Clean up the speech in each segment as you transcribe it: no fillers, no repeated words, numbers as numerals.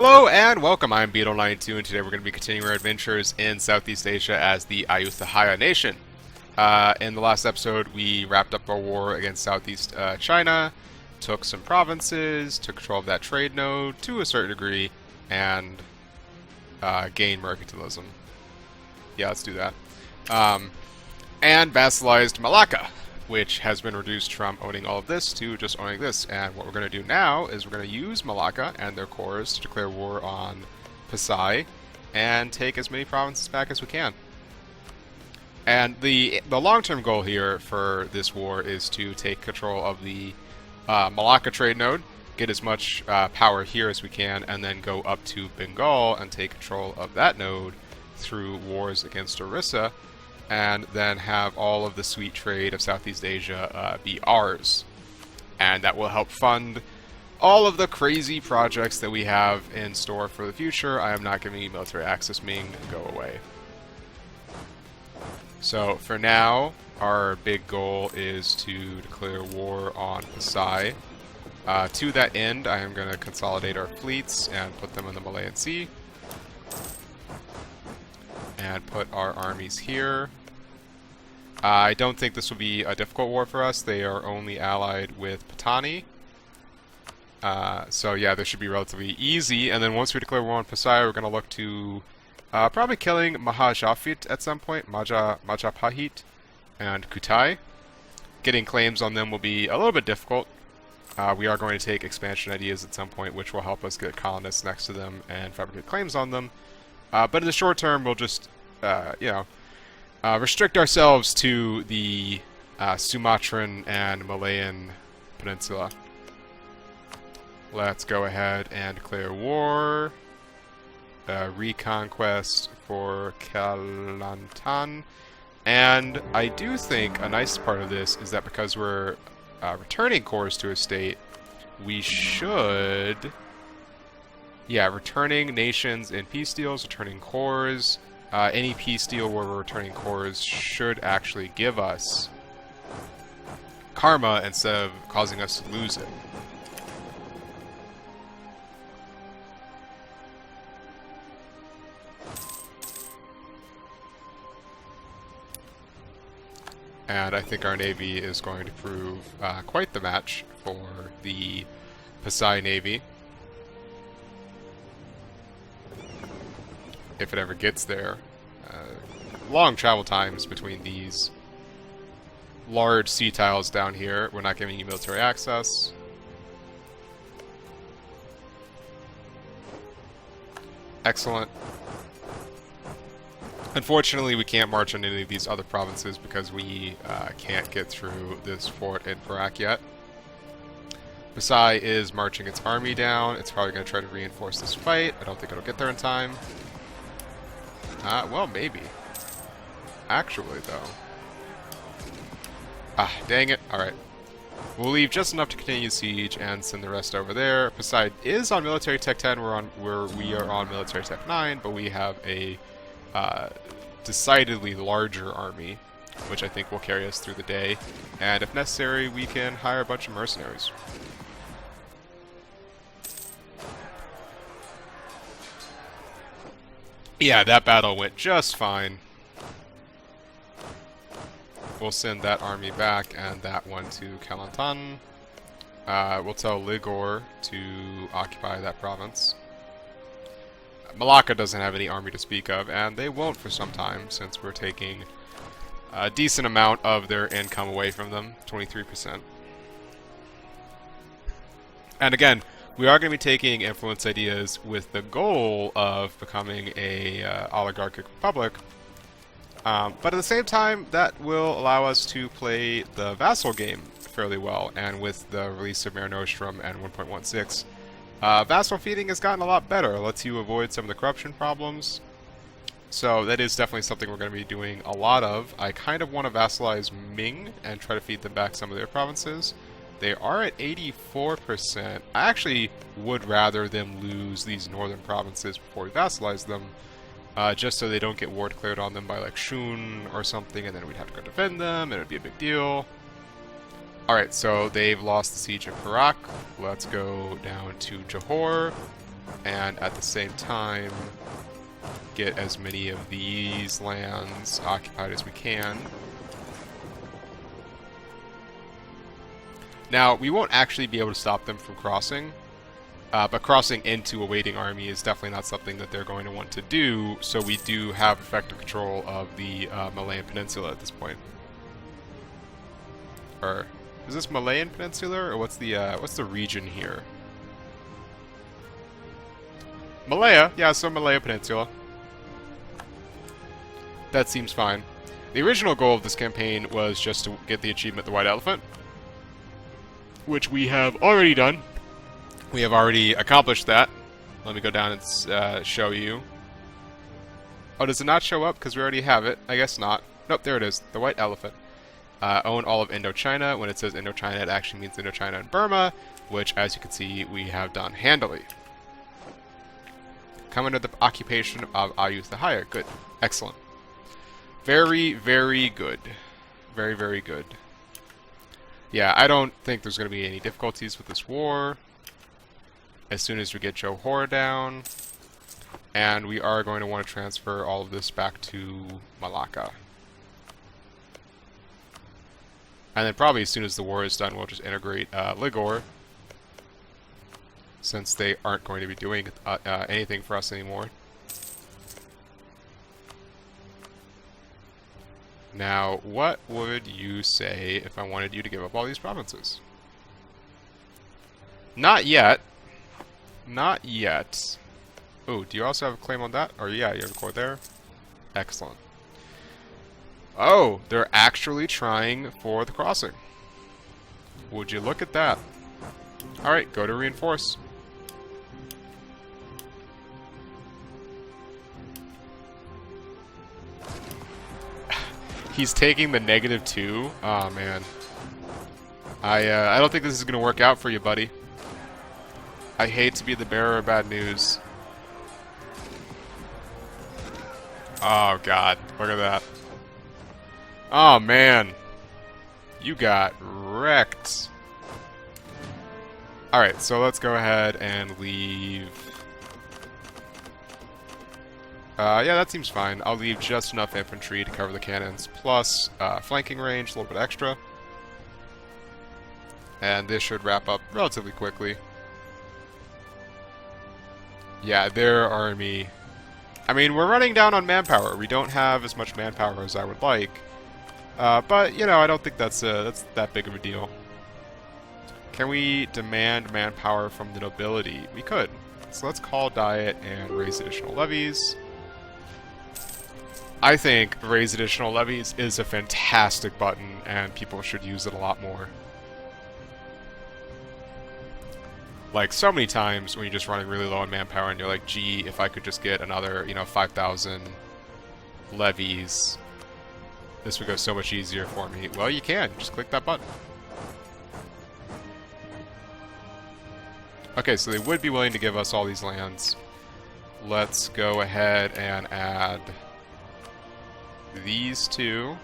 Hello and welcome, I'm Beetle92 and today we're going to be continuing our adventures in Southeast Asia as the Ayutthaya nation. In the last episode we wrapped up our war against Southeast China, took some provinces, took control of that trade node to a certain degree, and gained mercantilism. Yeah, let's do that. And vassalized Malacca, which has been reduced from owning all of this to just owning this. And what we're going to do now is we're going to use Malacca and their cores to declare war on Pasai and take as many provinces back as we can. And the long-term goal here for this war is to take control of the Malacca trade node, get as much power here as we can, and then go up to Bengal and take control of that node through wars against Orissa, and then have all of the sweet trade of Southeast Asia be ours. And that will help fund all of the crazy projects that we have in store for the future. I am not giving you military access, Ming. Go away. So for now, our big goal is to declare war on Pasai. To that end, I am going to consolidate our fleets and put them in the Malayan Sea. And put our armies here. I don't think this will be a difficult war for us. They are only allied with Patani. So yeah, this should be relatively easy. And then once we declare war on Pasai, we're going to look to probably killing Mahajafit at some point, Majapahit and Kutai. Getting claims on them will be a little bit difficult. We are going to take expansion ideas at some point, which will help us get colonists next to them and fabricate claims on them. But in the short term, we'll just, restrict ourselves to the Sumatran and Malayan Peninsula. Let's go ahead and declare war. Reconquest for Kelantan. And I do think a nice part of this is that because we're returning cores to a state, we should... Yeah, returning nations in peace deals, returning cores. Any peace deal where we're returning cores should actually give us karma instead of causing us to lose it. And I think our navy is going to prove quite the match for the Pasai navy. If it ever gets there. Long travel times between these large sea tiles down here. We're not giving you military access. Excellent. Unfortunately, we can't march on any of these other provinces because we can't get through this fort in Perak yet. Pasai is marching its army down. It's probably going to try to reinforce this fight. I don't think it'll get there in time. Well, maybe. Actually, though. Ah, dang it. Alright. We'll leave just enough to continue the siege and send the rest over there. Poseidon is on military tech 10, we are on military tech 9, but we have a decidedly larger army, which I think will carry us through the day. And if necessary, we can hire a bunch of mercenaries. Yeah, that battle went just fine. We'll send that army back and that one to Kelantan. We'll tell Ligor to occupy that province. Malacca doesn't have any army to speak of, and they won't for some time since we're taking a decent amount of their income away from them, 23%. And again, we are going to be taking influence ideas with the goal of becoming a oligarchic republic. But at the same time, that will allow us to play the vassal game fairly well. And with the release of Mare Nostrum and 1.16, vassal feeding has gotten a lot better. It lets you avoid some of the corruption problems. So that is definitely something we're going to be doing a lot of. I kind of want to vassalize Ming and try to feed them back some of their provinces. They are at 84%. I actually would rather them lose these northern provinces before we vassalize them, just so they don't get war declared on them by like Shun or something, and then we'd have to go defend them, and it would be a big deal. Alright, so they've lost the siege of Perak. Let's go down to Johor. and at the same time get as many of these lands occupied as we can. Now, we won't actually be able to stop them from crossing, but crossing into a waiting army is definitely not something that they're going to want to do, so we do have effective control of the Malayan Peninsula at this point. Or, is this Malayan Peninsula, or what's the region here? Malaya, yeah, so Malaya Peninsula. That seems fine. The original goal of this campaign was just to get the achievement The White Elephant, which we have already done. We have already accomplished that. Let me go down and show you. Oh, does it not show up because we already have it? I guess not. Nope, there it is. The White Elephant. Own all of Indochina. When it says Indochina, it actually means Indochina and Burma, which, as you can see, we have done handily. Come under the occupation of Ayutthaya. Good. Excellent. Very, very good. Very, very good. Yeah, I don't think there's going to be any difficulties with this war. As soon as we get Johor down. And we are going to want to transfer all of this back to Malacca. And then probably as soon as the war is done, we'll just integrate Ligor. Since they aren't going to be doing anything for us anymore. Now, what would you say if I wanted you to give up all these provinces? Not yet. Not yet. Oh, do you also have a claim on that? Or yeah, you have a core there. Excellent. Oh, they're actually trying for the crossing. Would you look at that? Alright, go to reinforce. He's taking the -2. Oh man, I don't think this is gonna work out for you, buddy. I hate to be the bearer of bad news. Oh god, look at that. Oh man, you got wrecked. All right, so let's go ahead and leave. Yeah, that seems fine. I'll leave just enough infantry to cover the cannons, plus flanking range, a little bit extra. And this should wrap up relatively quickly. Yeah, their army... I mean, we're running down on manpower. We don't have as much manpower as I would like. But, you know, I don't think that's that big of a deal. Can we demand manpower from the nobility? We could. So let's call diet and raise additional levies. I think raise additional levies is a fantastic button, and people should use it a lot more. Like, so many times when you're just running really low on manpower and you're like, gee, if I could just get another, 5,000 levies, this would go so much easier for me. Well, you can. Just click that button. Okay, so they would be willing to give us all these lands. Let's go ahead and add... these two.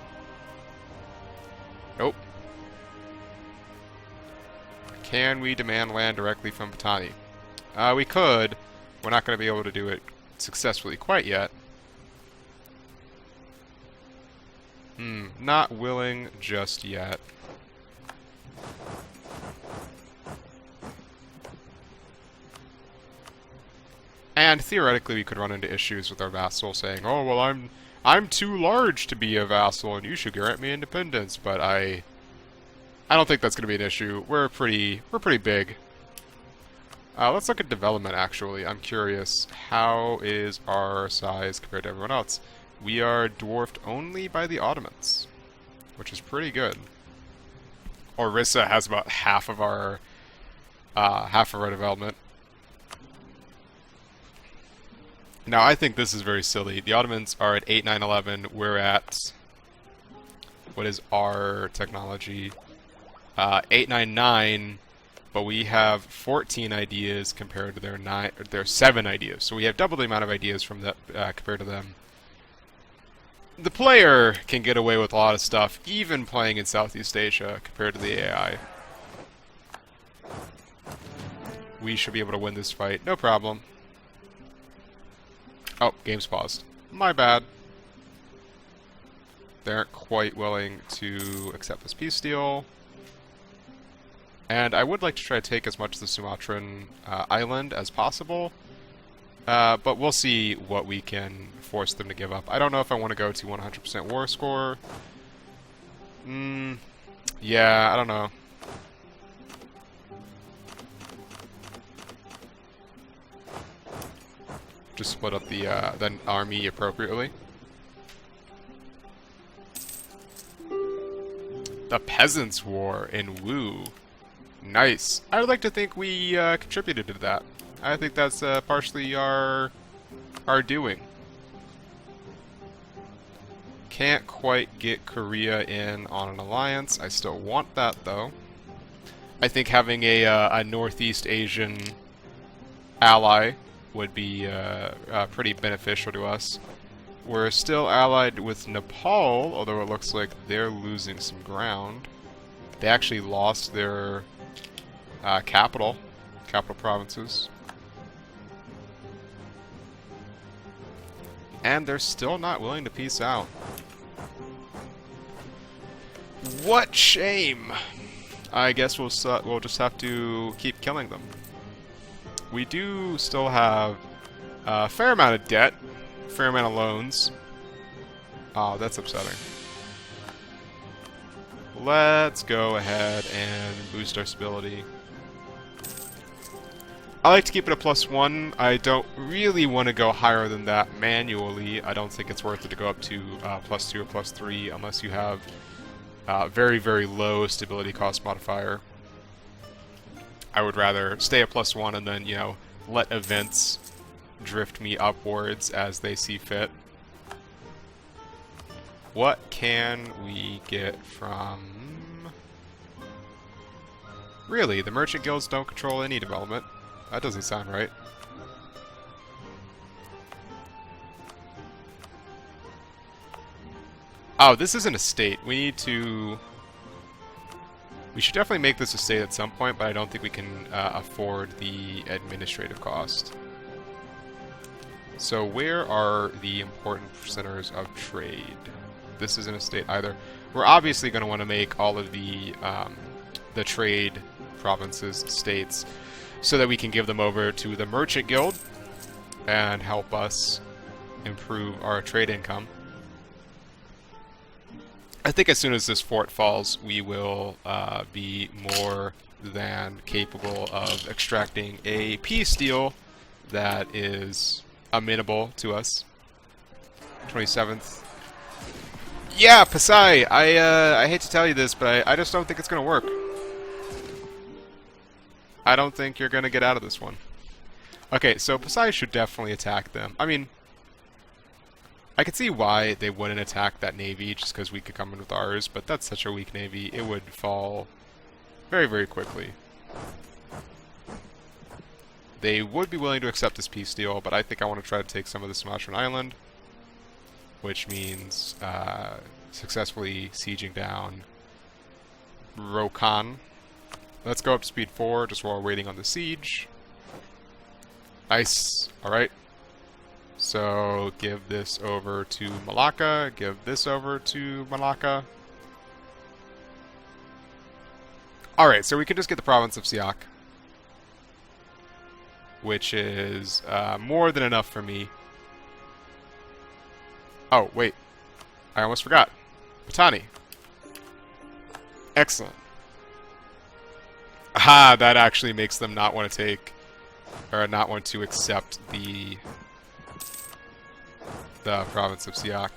Nope. Can we demand land directly from Patani? We could. We're not going to be able to do it successfully quite yet. Not willing just yet. And theoretically we could run into issues with our vassal saying, oh, well, I'm too large to be a vassal and you should grant me independence, but I don't think that's going to be an issue. We're pretty big. Let's look at development, actually. I'm curious. How is our size compared to everyone else? We are dwarfed only by the Ottomans, which is pretty good. Orissa has about half of our development. Now, I think this is very silly. The Ottomans are at 8, 9, 11. We're at... what is our technology? 8, 9, 9. But we have 14 ideas compared to their 7 ideas. So we have double the amount of ideas from that compared to them. The player can get away with a lot of stuff, even playing in Southeast Asia, compared to the AI. We should be able to win this fight, no problem. Oh, game's paused. My bad. They aren't quite willing to accept this peace deal. And I would like to try to take as much of the Sumatran island as possible. But we'll see what we can force them to give up. I don't know if I want to go to 100% war score. Yeah, I don't know. Just split up the army appropriately. The Peasants' War in Wu. Nice. I would like to think we contributed to that. I think that's partially our doing. Can't quite get Korea in on an alliance. I still want that, though. I think having a Northeast Asian ally would be pretty beneficial to us. We're still allied with Nepal, although it looks like they're losing some ground. They actually lost their capital provinces. And they're still not willing to peace out. What shame! I guess we'll just have to keep killing them. We do still have a fair amount of debt, a fair amount of loans. Oh, that's upsetting. Let's go ahead and boost our stability. I like to keep it a +1. I don't really want to go higher than that manually. I don't think it's worth it to go up to +2 or +3 unless you have very, very low stability cost modifier. I would rather stay at +1 and then, you know, let events drift me upwards as they see fit. What can we get from... Really, the merchant guilds don't control any development. That doesn't sound right. Oh, this isn't a state. We need to... We should definitely make this a state at some point, but I don't think we can afford the administrative cost. So where are the important centers of trade? This isn't a state either. We're obviously going to want to make all of the trade provinces states so that we can give them over to the Merchant Guild and help us improve our trade income. I think as soon as this fort falls, we will be more than capable of extracting a peace deal that is amenable to us. 27th. Yeah, Pasai! I hate to tell you this, but I just don't think it's going to work. I don't think you're going to get out of this one. Okay, so Pasai should definitely attack them. I mean, I could see why they wouldn't attack that navy, just because we could come in with ours, but that's such a weak navy, it would fall very, very quickly. They would be willing to accept this peace deal, but I think I want to try to take some of the Sumatran island, which means successfully sieging down Rokan. Let's go up to speed 4, just while we're waiting on the siege. Nice. Alright. So, give this over to Malacca, give this over to Malacca. Alright, so we can just get the province of Siak, which is more than enough for me. Oh, wait. I almost forgot. Patani. Excellent. Aha, that actually makes them not want to take, or not want to accept the province of Siak.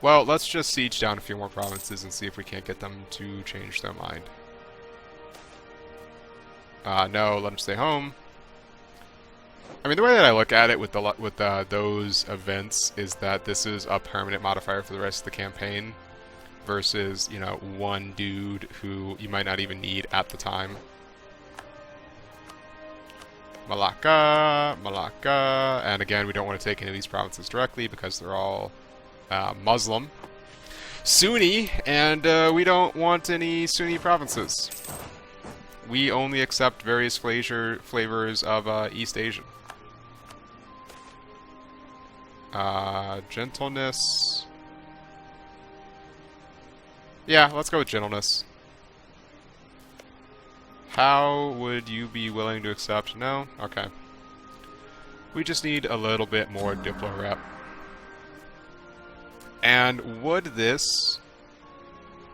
Well, let's just siege down a few more provinces and see if we can't get them to change their mind. No, let them stay home. I mean, the way that I look at it with those events is that this is a permanent modifier for the rest of the campaign, versus, you know, one dude who you might not even need at the time. Malacca, Malacca, and again, we don't want to take any of these provinces directly because they're all Muslim, Sunni, and we don't want any Sunni provinces. we only accept various flavors of East Asian. Gentleness. Yeah, let's go with gentleness. How would you be willing to accept? No? Okay. We just need a little bit more Diplo rep. And would this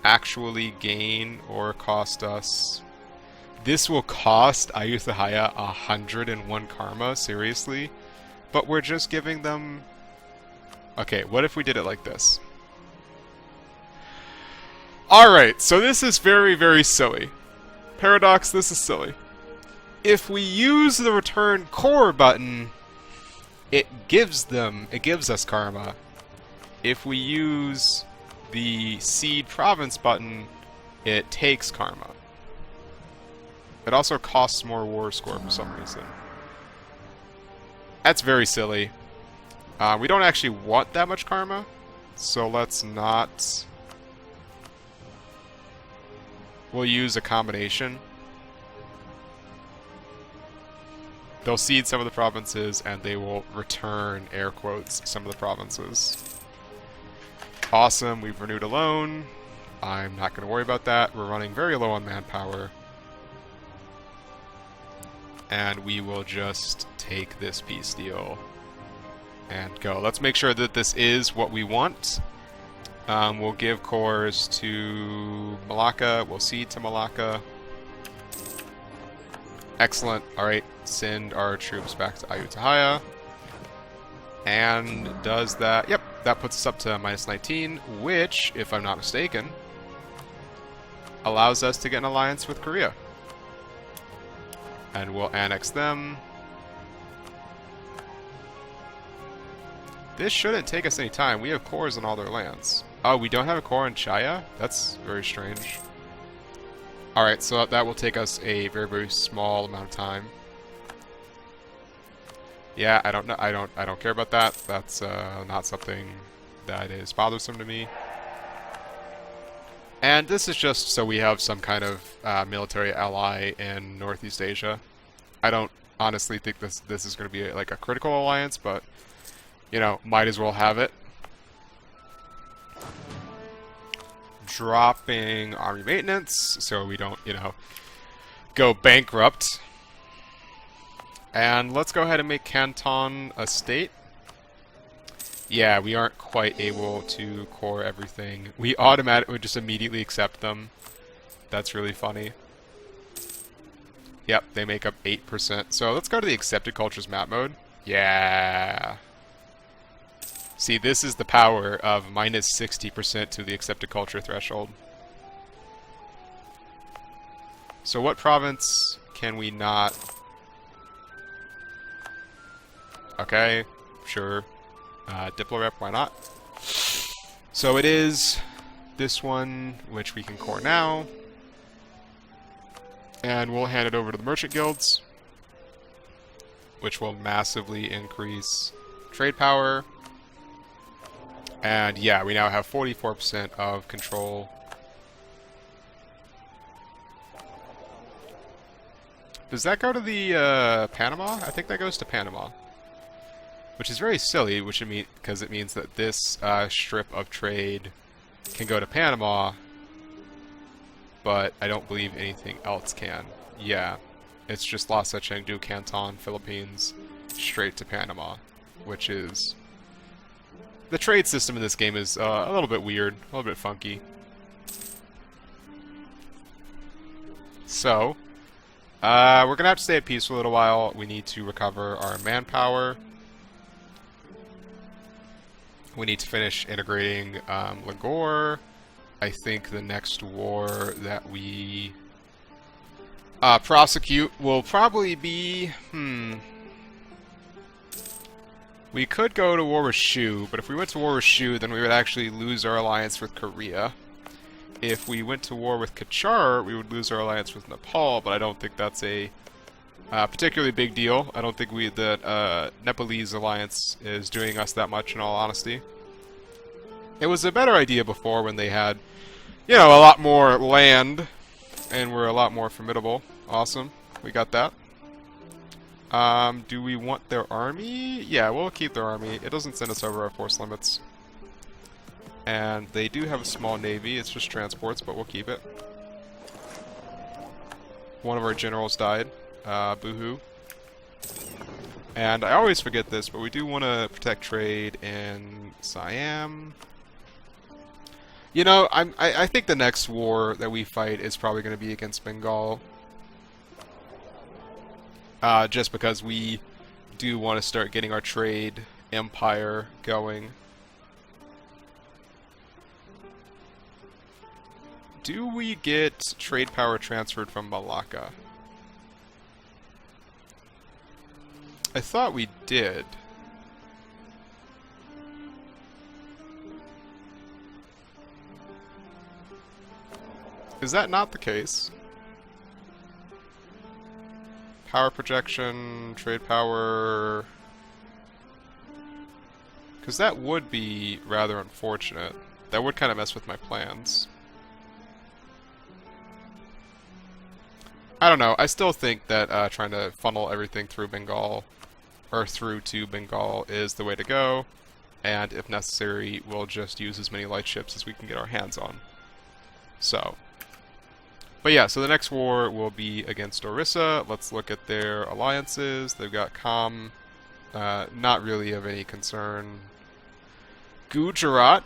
actually gain or cost us? This will cost Ayutthaya 101 karma, seriously? But we're just giving them... Okay, what if we did it like this? Alright, so this is very, very silly. Paradox, this is silly. If we use the return core button, it gives us karma. If we use the seed province button, it takes karma. It also costs more war score for some reason. That's very silly. We don't actually want that much karma, so let's not... We'll use a combination. They'll cede some of the provinces, and they will return, air quotes, some of the provinces. Awesome, we've renewed a loan. I'm not going to worry about that. We're running very low on manpower. And we will just take this peace deal and go. Let's make sure that this is what we want. We'll give cores to Malacca. We'll cede to Malacca. Excellent. Alright, send our troops back to Ayutthaya. And does that... Yep, that puts us up to -19, which, if I'm not mistaken, allows us to get an alliance with Korea. And we'll annex them. This shouldn't take us any time. We have cores on all their lands. Oh, we don't have a core in Chaya? That's very strange. Alright, so that will take us a very, very small amount of time. Yeah, I don't know. I don't care about that. That's not something that is bothersome to me. And this is just so we have some kind of military ally in Northeast Asia. I don't honestly think this is going to be like a critical alliance, but you know, might as well have it. Dropping army maintenance so we don't, you know, go bankrupt. And let's go ahead and make Canton a state. Yeah, we aren't quite able to core everything. We automatically just immediately accept them. That's really funny. Yep, they make up 8%. So let's go to the accepted cultures map mode. Yeah. See, this is the power of -60% to the accepted culture threshold. So what province can we not... Okay, sure. Diplo rep, why not? So it is this one, which we can core now. And we'll hand it over to the merchant guilds, which will massively increase trade power. And yeah, we now have 44% of control. Does that go to the Panama? I think that goes to Panama. Which is very silly, because it means that this strip of trade can go to Panama, but I don't believe anything else can. Yeah, it's just Lhasa, Chengdu, Canton, Philippines, straight to Panama, which is... The trade system in this game is a little bit weird, a little bit funky. So, we're going to have to stay at peace for a little while. We need to recover our manpower. We need to finish integrating Lagore. I think the next war that we prosecute will probably be... We could go to war with Shu, but if we went to war with Shu, then we would actually lose our alliance with Korea. If we went to war with Kachar, we would lose our alliance with Nepal, but I don't think that's a particularly big deal. I don't think the Nepalese alliance is doing us that much, in all honesty. It was a better idea before when they had, you know, a lot more land and were a lot more formidable. Awesome. We got that. Do we want their army? Yeah, we'll keep their army. It doesn't send us over our force limits. And they do have a small navy. It's just transports, but we'll keep it. One of our generals died. Boo-hoo. And I always forget this, but we do want to protect trade in Siam. You know, I think the next war that we fight is probably going to be against Bengal. Just because we do want to start getting our trade empire going. Do we get trade power transferred from Malacca? I thought we did. Is that not the case? Power projection, trade power... Because that would be rather unfortunate. That would kind of mess with my plans. I don't know, I still think that trying to funnel everything through Bengal, or through to Bengal, is the way to go. And if necessary, we'll just use as many light ships as we can get our hands on. So... But yeah, so the next war will be against Orissa. Let's look at their alliances. They've got Kham, not really of any concern. Gujarat,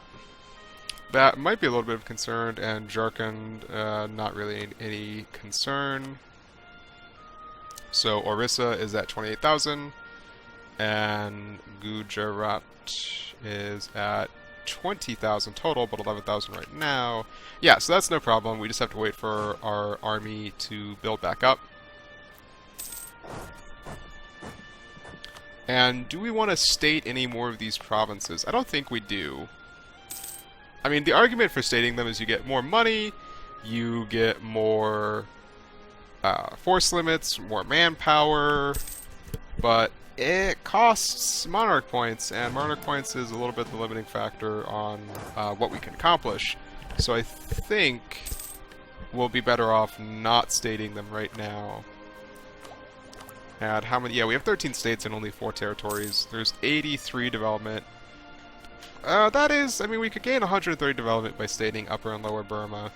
that might be a little bit of concern, and Jharkhand, not really any concern. So Orissa is at 28,000, and Gujarat is at 20,000 total, but 11,000 right now. Yeah, so that's no problem. We just have to wait for our army to build back up. And do we want to state any more of these provinces? I don't think we do. I mean, the argument for stating them is you get more money, you get more force limits, more manpower, but it costs monarch points, and monarch points is a little bit the limiting factor on what we can accomplish. So I think we'll be better off not stating them right now. And how many? Yeah, we have 13 states and only 4 territories. There's 83 development. That is, I mean, we could gain 130 development by stating Upper and Lower Burma.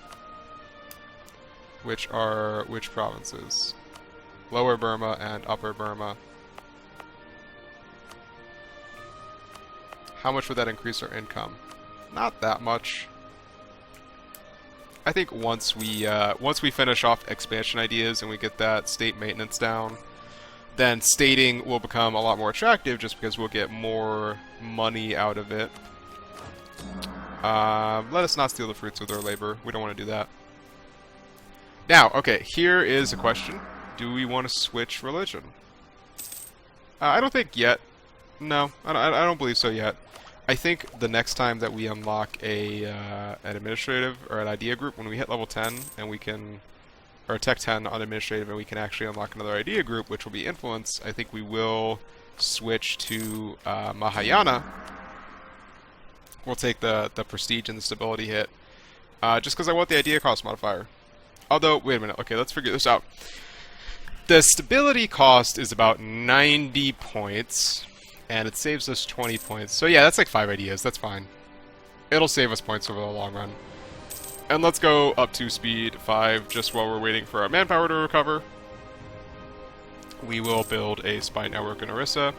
Which are which provinces? Lower Burma and Upper Burma. How much would that increase our income? Not that much. I think once we finish off expansion ideas and we get that state maintenance down, then stating will become a lot more attractive just because we'll get more money out of it. Let us not steal the fruits of their labor. We don't want to do that. Now, okay, here is a question. Do we want to switch religion? I don't think yet. No, I don't believe so yet. I think the next time that we unlock an administrative or an idea group, when we hit level 10 and we can, or tech 10 on administrative, and we can actually unlock another idea group, which will be influence, I think we will switch to Mahayana. We'll take the prestige and the stability hit, just because I want the idea cost modifier. Although, wait a minute, okay, let's figure this out. The stability cost is about 90 points. And it saves us 20 points. So yeah, that's like 5 ideas. That's fine. It'll save us points over the long run. And let's go up to speed 5 just while we're waiting for our manpower to recover. We will build a spy network in Orissa.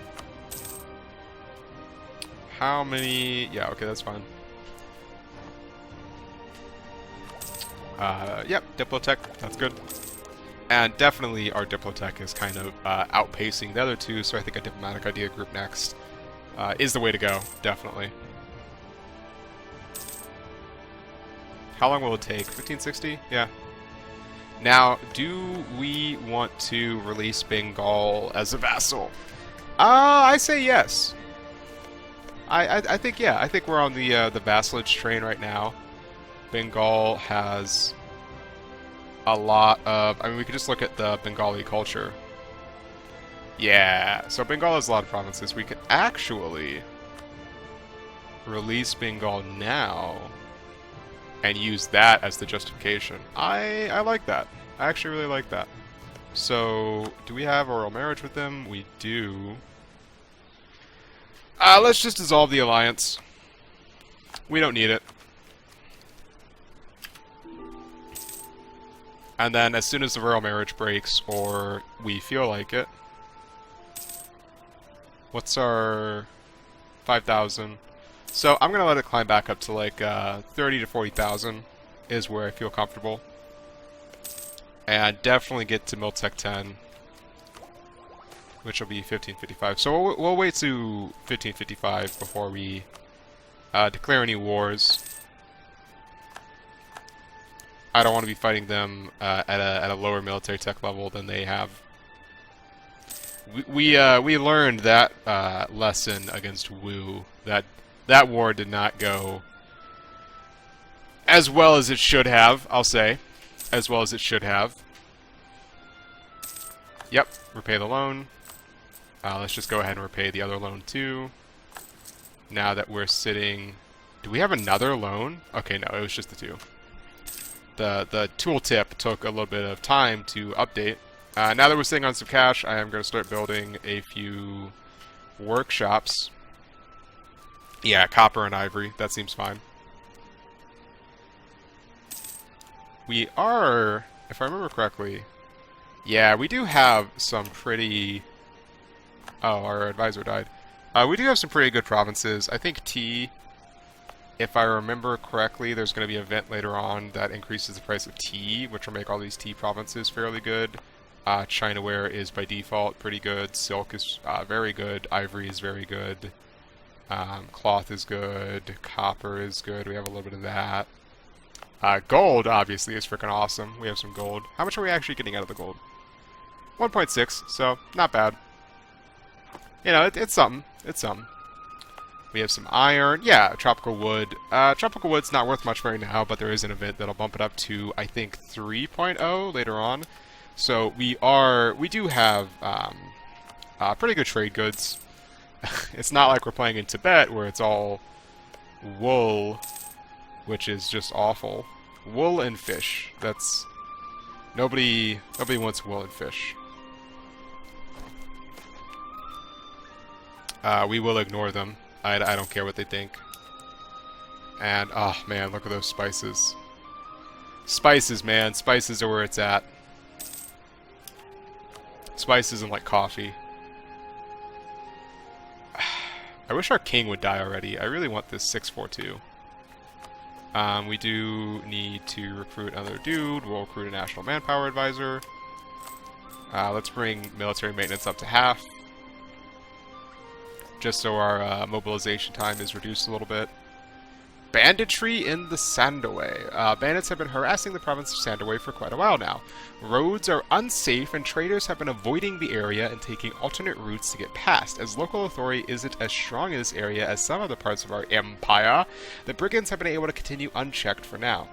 How many... Yeah, okay, that's fine. Yep, Diplotech. That's good. And definitely our Diplotech is kind of outpacing the other two, so I think a diplomatic idea group next is the way to go, definitely. How long will it take? 1560? Yeah. Now, do we want to release Bengal as a vassal? I say yes. I think, yeah, I think we're on the vassalage train right now. Bengal has a lot of... I mean, we could just look at the Bengali culture. Yeah, so Bengal has a lot of provinces. We could actually release Bengal now and use that as the justification. I like that. I actually really like that. So, do we have a royal marriage with them? We do. Let's just dissolve the alliance. We don't need it. And then as soon as the royal marriage breaks, or we feel like it... What's our... 5,000? So I'm going to let it climb back up to like 30 to 40,000 is where I feel comfortable. And definitely get to Miltech 10, which will be 1555. So we'll wait to 1555 before we declare any wars. I don't want to be fighting them at a lower military tech level than they have. We learned that lesson against Wu. That war did not go as well as it should have, I'll say. As well as it should have. Yep, repay the loan. Let's just go ahead and repay the other loan too. Now that we're sitting... Do we have another loan? Okay, no, it was just the two. The tooltip took a little bit of time to update. Now that we're sitting on some cash, I am going to start building a few workshops. Yeah, copper and ivory. That seems fine. We are, if I remember correctly... Yeah, we do have some pretty... Oh, our advisor died. We do have some pretty good provinces. I think tea, if I remember correctly, there's going to be an event later on that increases the price of tea, which will make all these tea provinces fairly good. Chinaware is by default pretty good. Silk is very good. Ivory is very good. Cloth is good. Copper is good. We have a little bit of that. Gold, obviously, is freaking awesome. We have some gold. How much are we actually getting out of the gold? 1.6, so not bad. You know, it's something. It's something. We have some iron. Yeah, tropical wood. Tropical wood's not worth much right now, but there is an event that'll bump it up to, I think, 3.0 later on. So we do have pretty good trade goods. It's not like we're playing in Tibet where it's all wool, which is just awful. Wool and fish. That's nobody wants wool and fish. We will ignore them. I don't care what they think. And oh man, look at those spices. Spices, man. Spices are where it's at. Spices and like coffee. I wish our king would die already. I really want this 642. We do need to recruit another dude. We'll recruit a national manpower advisor. Let's bring military maintenance up to half. Just so our mobilization time is reduced a little bit. Banditry in the Sandaway. Bandits have been harassing the province of Sandaway for quite a while now. Roads are unsafe and traders have been avoiding the area and taking alternate routes to get past. As local authority isn't as strong in this area as some other parts of our empire, the brigands have been able to continue unchecked for now.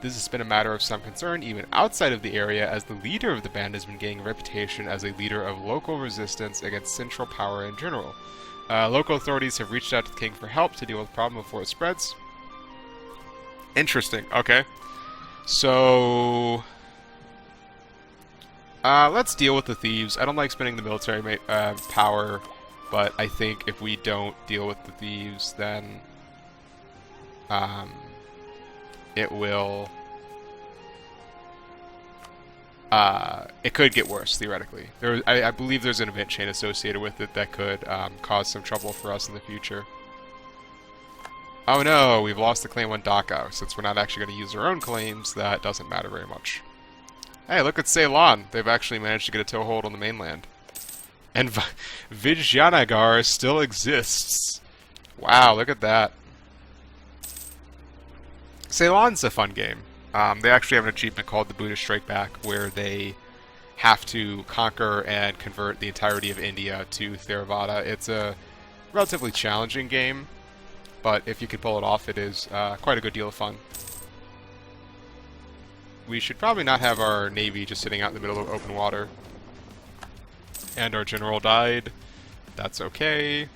This has been a matter of some concern even outside of the area, as the leader of the band has been gaining a reputation as a leader of local resistance against central power in general. Local authorities have reached out to the king for help to deal with the problem before it spreads. Interesting. Okay. So... let's deal with the thieves. I don't like spending the military power, but I think if we don't deal with the thieves, then... it will... it could get worse, theoretically. I believe there's an event chain associated with it that could cause some trouble for us in the future. Oh no, we've lost the claim on Dhaka. Since we're not actually going to use our own claims, that doesn't matter very much. Hey, look at Ceylon. They've actually managed to get a toehold on the mainland. And Vijayanagar still exists. Wow, look at that. Ceylon's a fun game. They actually have an achievement called the Buddhist Strike Back, where they have to conquer and convert the entirety of India to Theravada. It's a relatively challenging game, but if you can pull it off, it is quite a good deal of fun. We should probably not have our navy just sitting out in the middle of open water. And our general died. That's okay.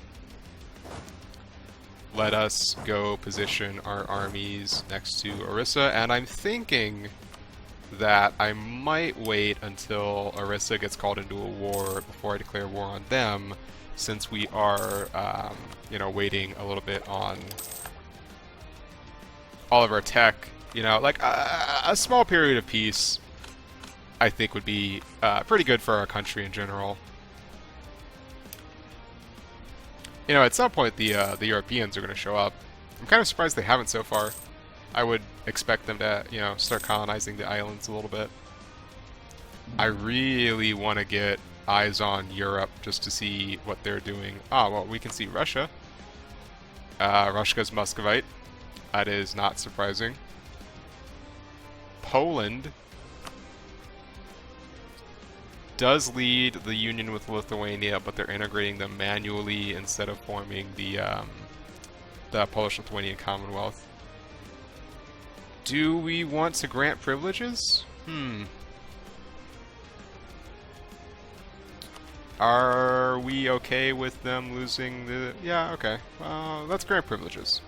Let us go position our armies next to Orissa, and I'm thinking that I might wait until Orissa gets called into a war before I declare war on them, since we are, you know, waiting a little bit on all of our tech. You know, like a small period of peace, I think would be pretty good for our country in general. You know, at some point the Europeans are going to show up. I'm kind of surprised they haven't so far. I would expect them to, you know, start colonizing the islands a little bit. I really want to get eyes on Europe just to see what they're doing. Ah, well, we can see Russia. Russia's Muscovite. That is not surprising. Poland does lead the union with Lithuania, but they're integrating them manually instead of forming the Polish-Lithuanian Commonwealth. Do we want to grant privileges? Are we okay with them losing the... Yeah, okay. Let's grant privileges.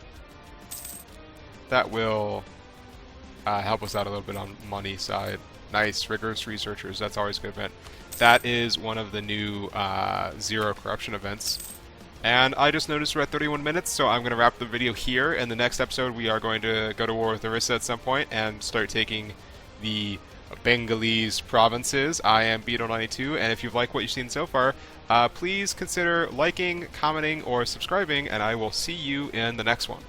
That will help us out a little bit on money side. Nice, rigorous researchers. That's always a good event. That is one of the new zero corruption events. And I just noticed we're at 31 minutes, so I'm going to wrap the video here. In the next episode, we are going to go to war with Orissa at some point and start taking the Bengalese provinces. I am Beetle92, and if you've liked what you've seen so far, please consider liking, commenting, or subscribing, and I will see you in the next one.